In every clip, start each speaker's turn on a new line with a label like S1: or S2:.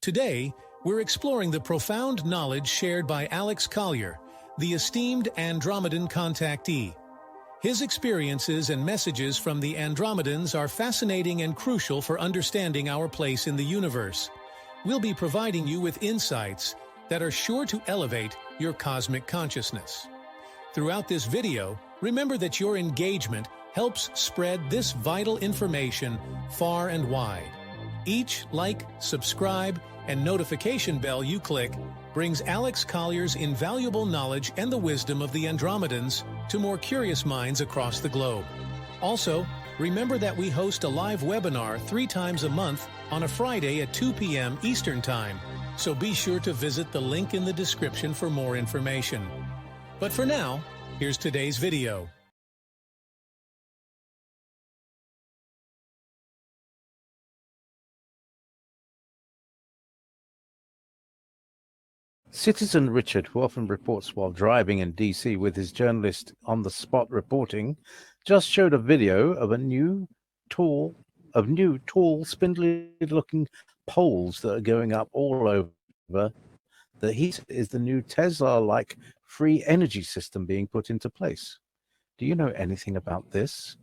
S1: Today, we're exploring the profound knowledge shared by Alex Collier, the esteemed Andromedan contactee. His experiences and messages from the Andromedans are fascinating and crucial for understanding our place in the universe. We'll be providing you with insights that are sure to elevate your cosmic consciousness. Throughout this video, remember that your engagement helps spread this vital information far and wide. Each like, subscribe, and notification bell you click brings Alex Collier's invaluable knowledge and the wisdom of the Andromedans to more curious minds across the globe. Also, remember that we host a live webinar 3 times a month on a Friday at 2 p.m. Eastern Time, so be sure to visit the link in the description for more information. But for now, here's today's video.
S2: Citizen Richard, who often reports while driving in DC with his journalist on-the-spot reporting, just showed a video of tall, spindly-looking poles that are going up all over. That he is the new Tesla-like free energy system being put into place. Do you know anything about this?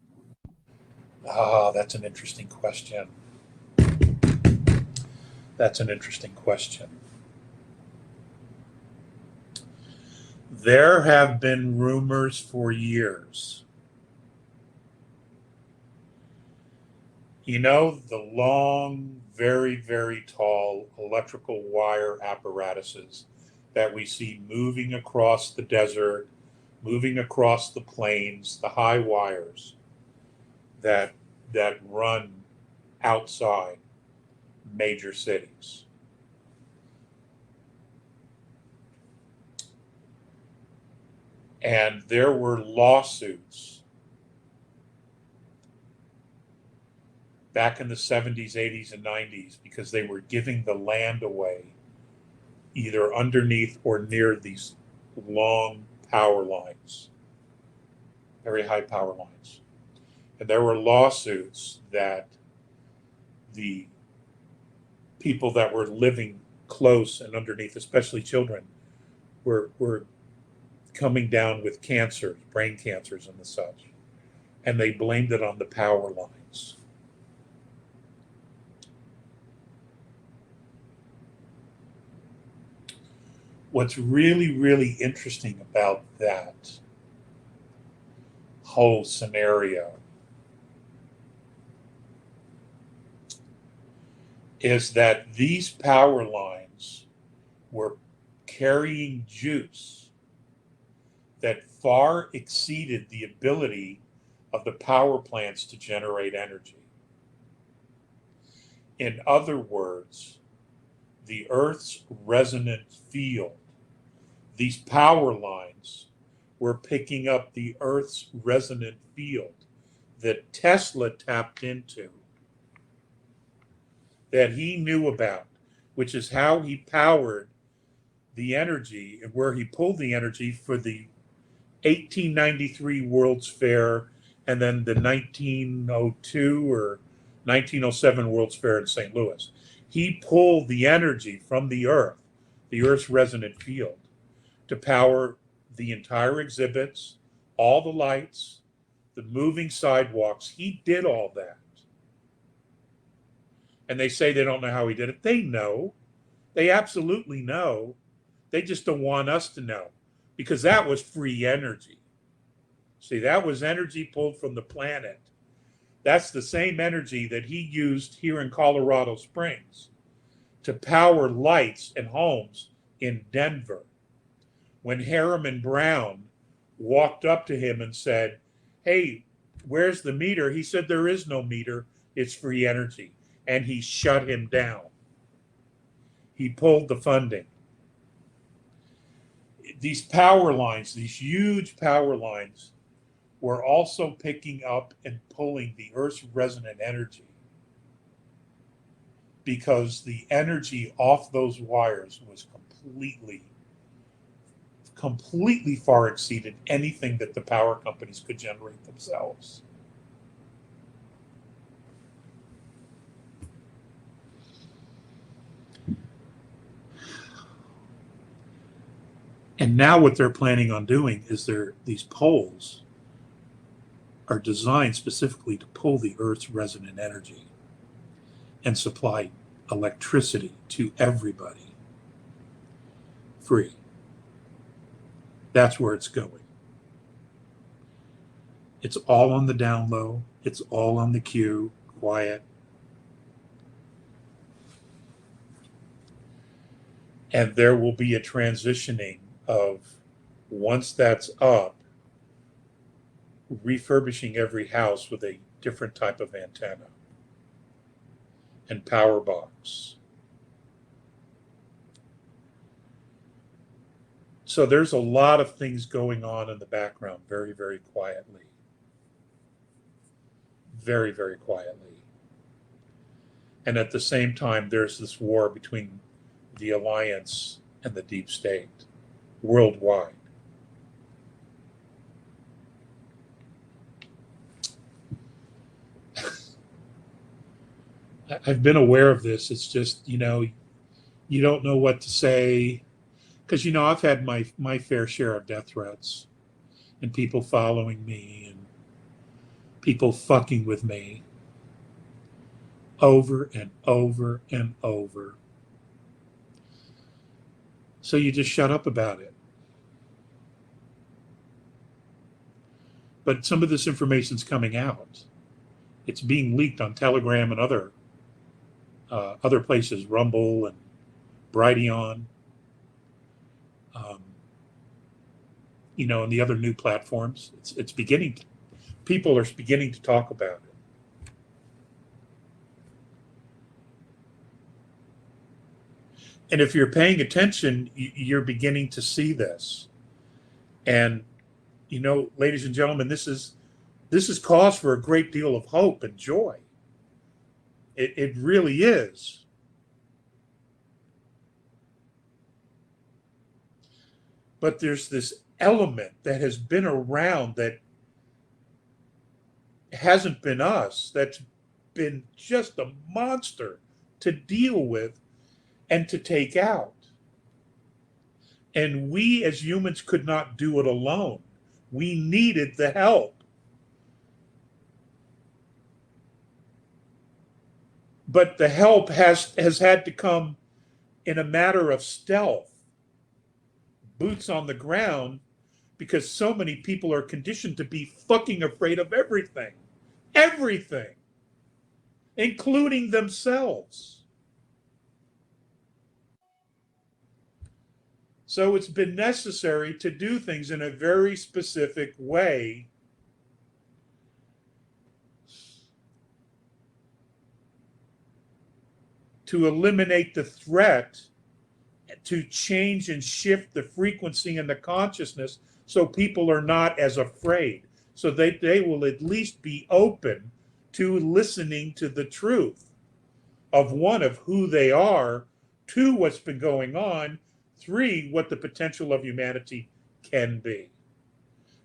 S3: That's an interesting question. There have been rumors for years. You know, the long, very, very tall electrical wire apparatuses that we see moving across the desert, moving across the plains, the high wires that run outside major cities. And there were lawsuits back in the 70s, 80s, and 90s because they were giving the land away either underneath or near these long power lines, very high power lines. And there were lawsuits that the people that were living close and underneath, especially children, were coming down with cancers, brain cancers and the such. And they blamed it on the power lines. What's really, really interesting about that whole scenario is that these power lines were carrying juice that far exceeded the ability of the power plants to generate energy. In other words, the Earth's resonant field, these power lines were picking up the Earth's resonant field that Tesla tapped into, that he knew about, which is how he powered the energy and where he pulled the energy for the 1893 World's Fair and then the 1902 or 1907 World's Fair in St. Louis. He pulled the energy from the Earth's resonant field, to power the entire exhibits, all the lights, the moving sidewalks. He did all that. And they say they don't know how he did it. They know. They absolutely know. They just don't want us to know, because that was free energy. See, that was energy pulled from the planet. That's the same energy that he used here in Colorado Springs to power lights and homes in Denver. When Harriman Brown walked up to him and said, "Hey, where's the meter?" He said, "There is no meter. It's free energy." And he shut him down. He pulled the funding. These power lines, these huge power lines, were also picking up and pulling the Earth's resonant energy, because the energy off those wires was completely far exceeded anything that the power companies could generate themselves. And now what they're planning on doing is these poles are designed specifically to pull the Earth's resonant energy and supply electricity to everybody free. That's where it's going. It's all on the down low. It's all on the queue, quiet. And there will be a transitioning of, once that's up, refurbishing every house with a different type of antenna and power box. So there's a lot of things going on in the background very, very quietly. Very, very quietly. And at the same time, there's this war between the Alliance and the deep state worldwide. I've been aware of this. It's just, you don't know what to say. Because, I've had my fair share of death threats and people following me and people fucking with me over and over and over. So you just shut up about it. But some of this information's coming out. It's being leaked on Telegram and other places, Rumble and Brighteon, and the other new platforms. It's beginning. People are beginning to talk about it. And if you're paying attention, you're beginning to see this. And, ladies and gentlemen, this is cause for a great deal of hope and joy. It really is. But there's this element that has been around that hasn't been us, that's been just a monster to deal with and to take out. And we as humans could not do it alone. We needed the help. But the help has had to come in a matter of stealth, boots on the ground, because so many people are conditioned to be fucking afraid of everything. Everything. Including themselves. So it's been necessary to do things in a very specific way to eliminate the threat, to change and shift the frequency and the consciousness so people are not as afraid. So they will at least be open to listening to the truth of, one, of who they are, two, what's been going on, three, what the potential of humanity can be,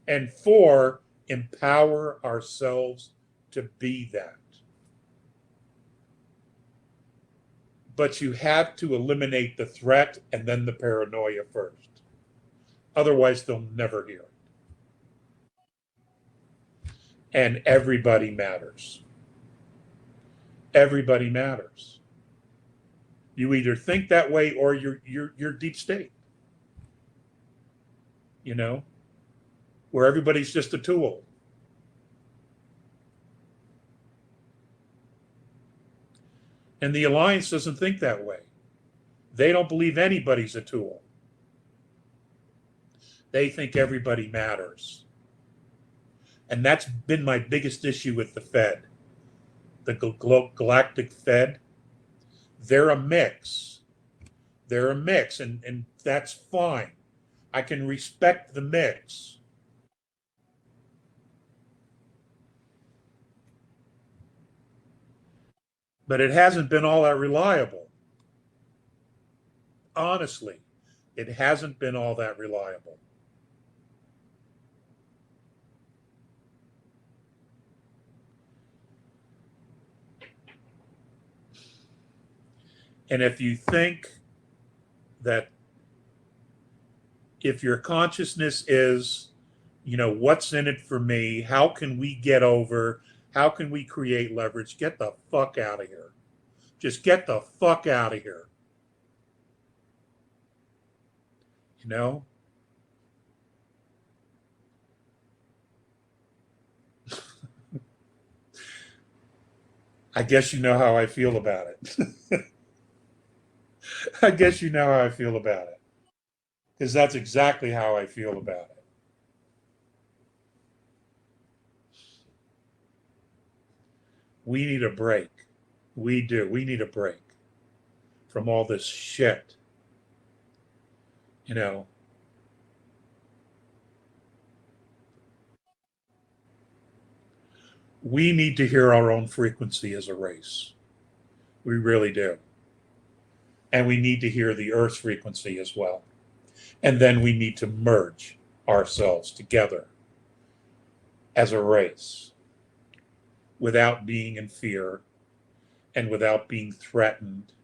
S3: and four, empower ourselves to be that. But you have to eliminate the threat and then the paranoia first. Otherwise, they'll never hear it. And everybody matters. Everybody matters. You either think that way or you're deep state. Where everybody's just a tool. And the Alliance doesn't think that way. They don't believe anybody's a tool. They think everybody matters. And that's been my biggest issue with the Fed. The Galactic Fed. They're a mix. They're a mix, and that's fine. I can respect the mix. But it hasn't been all that reliable. Honestly, it hasn't been all that reliable. And if you think that if your consciousness is, what's in it for me? How can we get over? How can we create leverage? Get the fuck out of here. Just get the fuck out of here. You know? I guess you know how I feel about it. I guess you know how I feel about it. Because that's exactly how I feel about it. We need a break. We do. We need a break from all this shit. We need to hear our own frequency as a race. We really do. And we need to hear the Earth's frequency as well. And then we need to merge ourselves together as a race without being in fear and without being threatened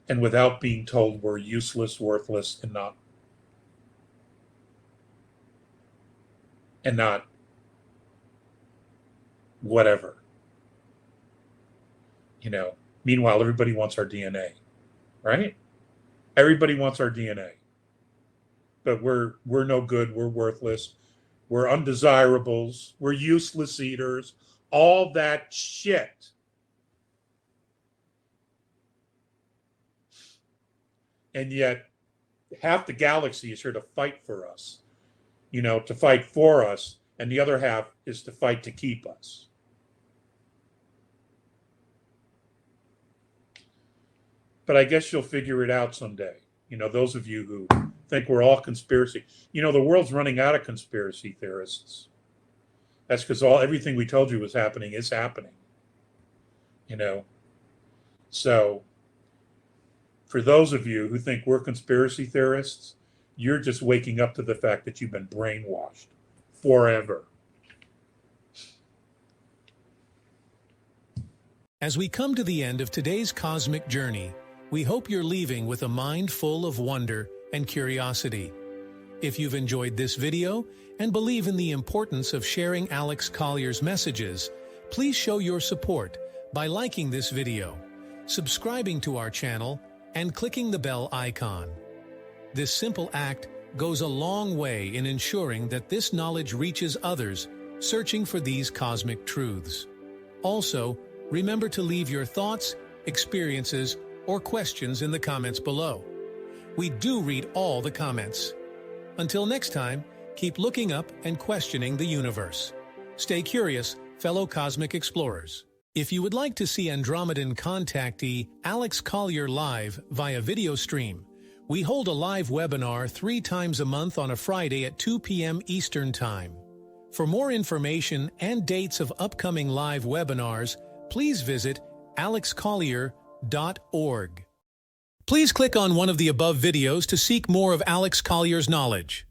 S3: and without being told we're useless, worthless, and not whatever. Meanwhile, everybody wants our DNA, right? Everybody wants our DNA. But we're no good, we're worthless, we're undesirables, we're useless eaters, all that shit. And yet, half the galaxy is here to fight for us, to fight for us, and the other half is to fight to keep us. But I guess you'll figure it out someday. Those of you who think we're all conspiracy. The world's running out of conspiracy theorists. That's because everything we told you was happening is happening. So for those of you who think we're conspiracy theorists, you're just waking up to the fact that you've been brainwashed forever.
S1: As we come to the end of today's cosmic journey, we hope you're leaving with a mind full of wonder and curiosity. If you've enjoyed this video and believe in the importance of sharing Alex Collier's messages, please show your support by liking this video, subscribing to our channel, and clicking the bell icon. This simple act goes a long way in ensuring that this knowledge reaches others searching for these cosmic truths. Also, remember to leave your thoughts, experiences, or questions in the comments below. We do read all the comments. Until next time, keep looking up and questioning the universe. Stay curious, fellow cosmic explorers. If you would like to see Andromedan contactee Alex Collier live via video stream, we hold a live webinar 3 times a month on a Friday at 2 p.m. Eastern Time. For more information and dates of upcoming live webinars, please visit alexcollier.org. Please click on one of the above videos to seek more of Alex Collier's knowledge.